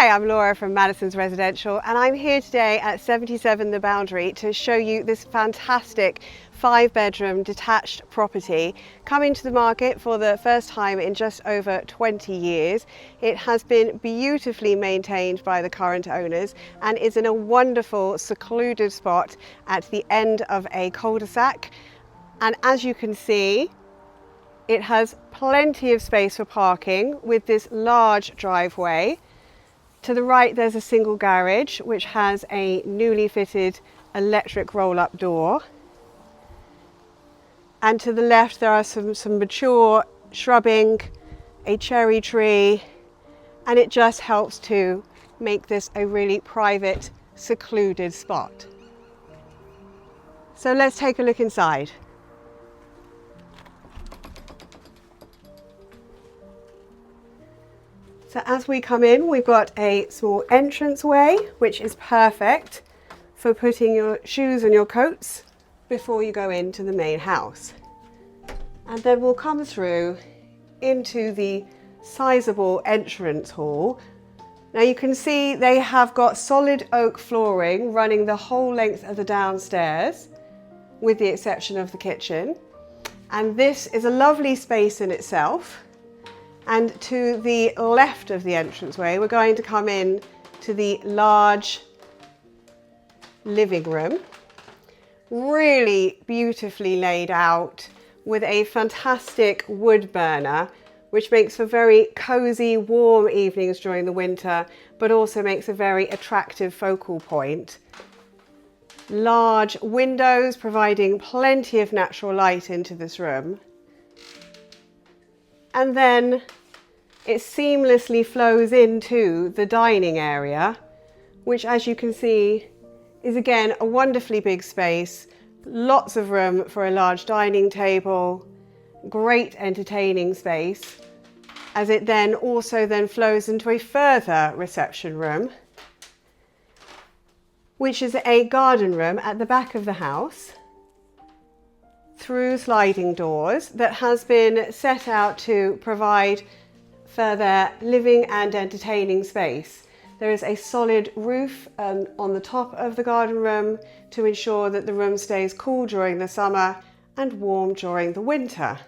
Hi, I'm Laura from Maddisons Residential, and I'm here today at 77 The Boundary to show you this fantastic 5-bedroom detached property coming to the market for the first time in just over 20 years. It has been beautifully maintained by the current owners and is in a wonderful secluded spot at the end of a cul-de-sac. And as you can see, it has plenty of space for parking with this large driveway. To the right there's a single garage which has a newly fitted electric roll-up door. And to the left there are some mature shrubbing, a cherry tree, and it just helps to make this a really private, secluded spot. So let's take a look inside. So as we come in, we've got a small entranceway, which is perfect for putting your shoes and your coats before you go into the main house. And then we'll come through into the sizable entrance hall. Now you can see they have got solid oak flooring running the whole length of the downstairs, with the exception of the kitchen. And this is a lovely space in itself. And to the left of the entranceway, we're going to come in to the large living room. Really beautifully laid out with a fantastic wood burner, which makes for very cozy, warm evenings during the winter, but also makes a very attractive focal point. Large windows providing plenty of natural light into this room. And then it seamlessly flows into the dining area, which, as you can see, is again a wonderfully big space, lots of room for a large dining table, great entertaining space, as it then also flows into a further reception room, which is a garden room at the back of the house, through sliding doors, that has been set out to provide further living and entertaining space. There is a solid roof on the top of the garden room to ensure that the room stays cool during the summer and warm during the winter.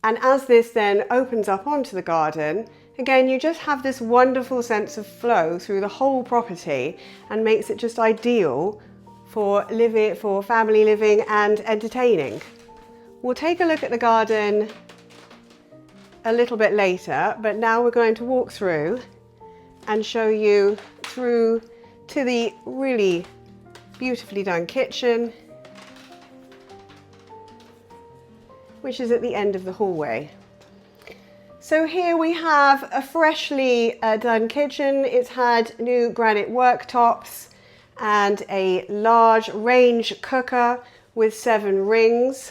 And as this then opens up onto the garden, again, you just have this wonderful sense of flow through the whole property and makes it just ideal for family living and entertaining. We'll take a look at the garden a little bit later, but now we're going to walk through and show you through to the really beautifully done kitchen, which is at the end of the hallway. So here we have a freshly done kitchen. It's had new granite worktops and a large range cooker with 7 rings.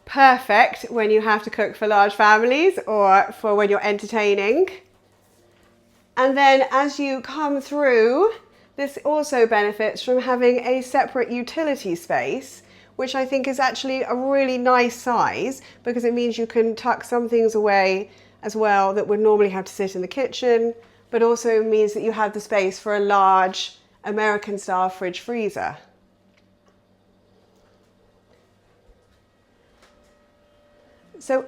Perfect when you have to cook for large families or for when you're entertaining. And then as you come through, this also benefits from having a separate utility space, which I think is actually a really nice size, because it means you can tuck some things away as well that would normally have to sit in the kitchen, but also means that you have the space for a large American style fridge freezer. So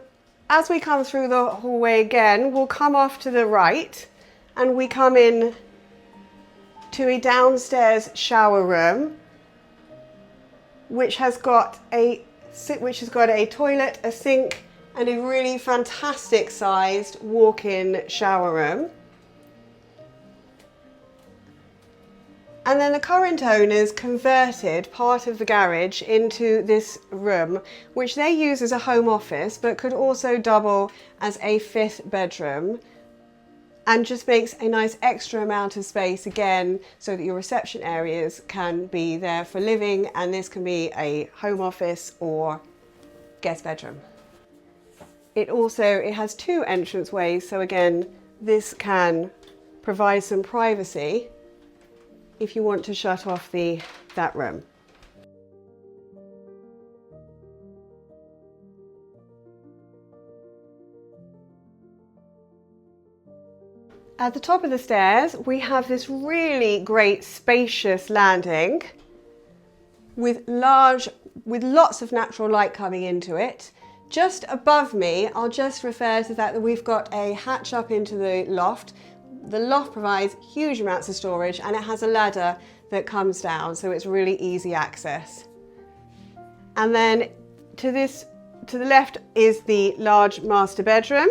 as we come through the hallway again, we'll come off to the right and we come in to a downstairs shower room, which has got a toilet, a sink, and a really fantastic sized walk-in shower room. And then the current owners converted part of the garage into this room, which they use as a home office, but could also double as a 5th bedroom, and just makes a nice extra amount of space again, so that your reception areas can be there for living, and this can be a home office or guest bedroom. It has 2 entranceways, so again, this can provide some privacy if you want to shut off that room. At the top of the stairs, we have this really great spacious landing with lots of natural light coming into it. Just above me, I'll just refer to that we've got a hatch up into the loft. The loft provides huge amounts of storage and it has a ladder that comes down, so it's really easy access. And then to the left is the large master bedroom.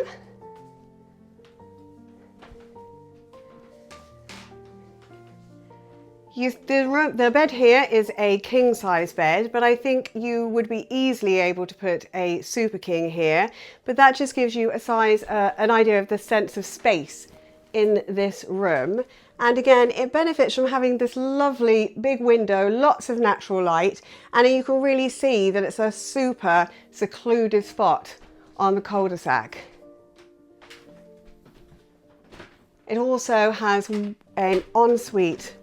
The bed here is a king size bed, but I think you would be easily able to put a super king here. But that just gives you an idea of the sense of space in this room. And again, it benefits from having this lovely big window, lots of natural light, and you can really see that it's a super secluded spot on the cul-de-sac. It also has an ensuite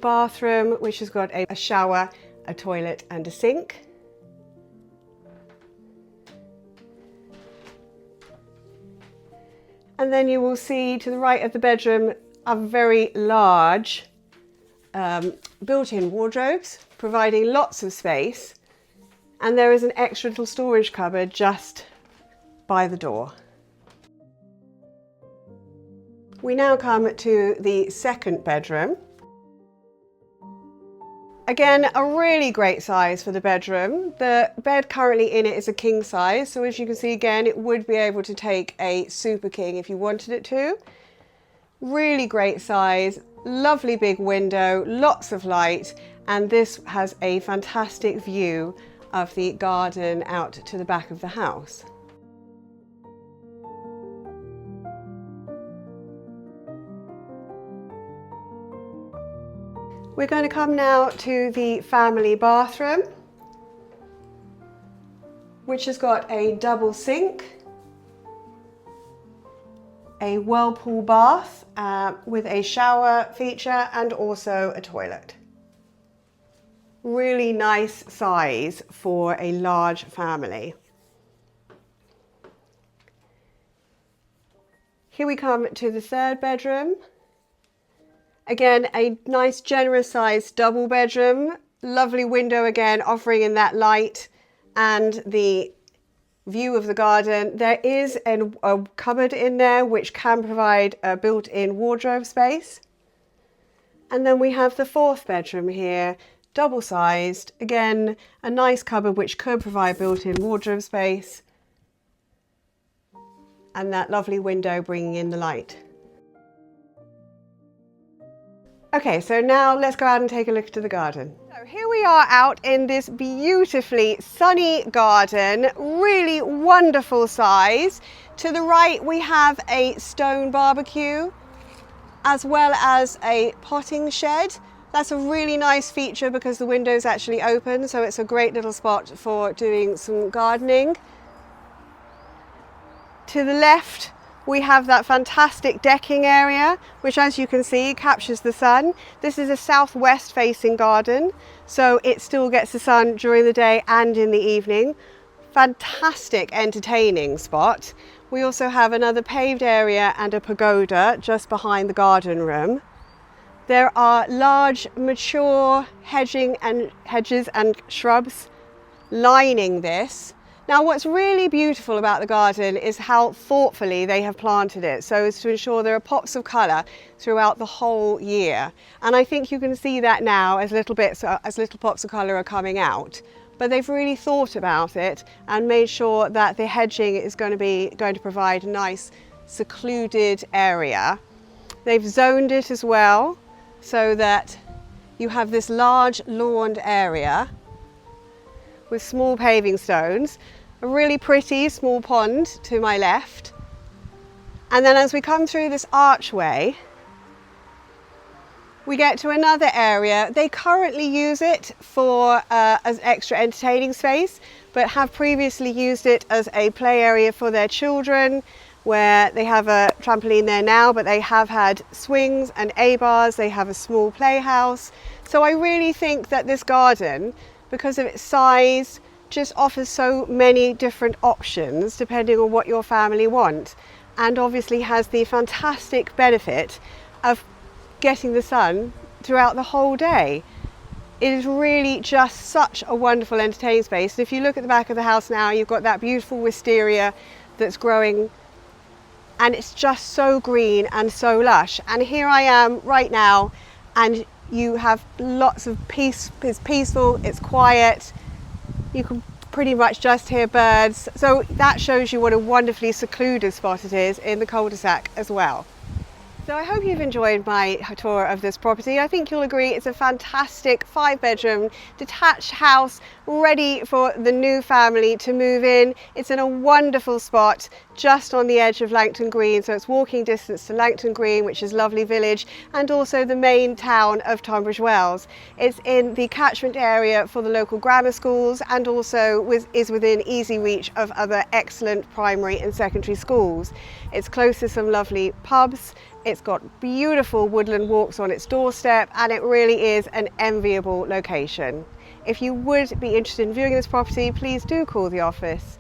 bathroom, which has got a shower, a toilet and a sink. And then you will see to the right of the bedroom a very large built-in wardrobes, providing lots of space. And there is an extra little storage cupboard just by the door. We now come to the second bedroom. Again, a really great size for the bedroom. The bed currently in it is a king size, so as you can see again, it would be able to take a super king if you wanted it to. Really great size, lovely big window, lots of light, and this has a fantastic view of the garden out to the back of the house. We're going to come now to the family bathroom, which has got a double sink, a whirlpool bath with a shower feature and also a toilet. Really nice size for a large family. Here we come to the third bedroom. Again, a nice generous sized double bedroom, lovely window again, offering in that light and the view of the garden. There is a cupboard in there which can provide a built-in wardrobe space. And then we have the fourth bedroom here, double sized, again, a nice cupboard which could provide built-in wardrobe space. And that lovely window bringing in the light. Okay, so now let's go out and take a look to the garden. So here we are out in this beautifully sunny garden, really wonderful size. To the right we have a stone barbecue as well as a potting shed. That's a really nice feature because the window's actually open, so it's a great little spot for doing some gardening. To the left we have that fantastic decking area, which as you can see captures the sun. This is a southwest facing garden, so it still gets the sun during the day and in the evening. Fantastic entertaining spot. We also have another paved area and a pagoda just behind the garden room. There are large mature hedges and shrubs lining this. Now what's really beautiful about the garden is how thoughtfully they have planted it, so as to ensure there are pops of colour throughout the whole year. And I think you can see that now as little pops of colour are coming out. But they've really thought about it and made sure that the hedging is going to provide a nice secluded area. They've zoned it as well so that you have this large lawned area with small paving stones, a really pretty small pond to my left. And then as we come through this archway, we get to another area. They currently use it for as extra entertaining space, but have previously used it as a play area for their children, where they have a trampoline there now, but they have had swings and A-bars. They have a small playhouse. So I really think that this garden, because of its size, just offers so many different options depending on what your family want. and obviously has the fantastic benefit of getting the sun throughout the whole day. It is really just such a wonderful entertaining space. And if you look at the back of the house now, you've got that beautiful wisteria that's growing, and it's just so green and so lush. And here I am right now, and you have lots of peace. It's peaceful, it's quiet, you can pretty much just hear birds. So that shows you what a wonderfully secluded spot it is in the cul-de-sac as well. So I hope you've enjoyed my tour of this property. I think you'll agree it's a fantastic 5-bedroom detached house ready for the new family to move in. It's in a wonderful spot just on the edge of Langton Green, so it's walking distance to Langton Green, which is a lovely village, and also the main town of Tunbridge Wells. It's in the catchment area for the local grammar schools, and also is within easy reach of other excellent primary and secondary schools. It's close to some lovely pubs. It's got beautiful woodland walks on its doorstep, and it really is an enviable location. If you would be interested in viewing this property, please do call the office.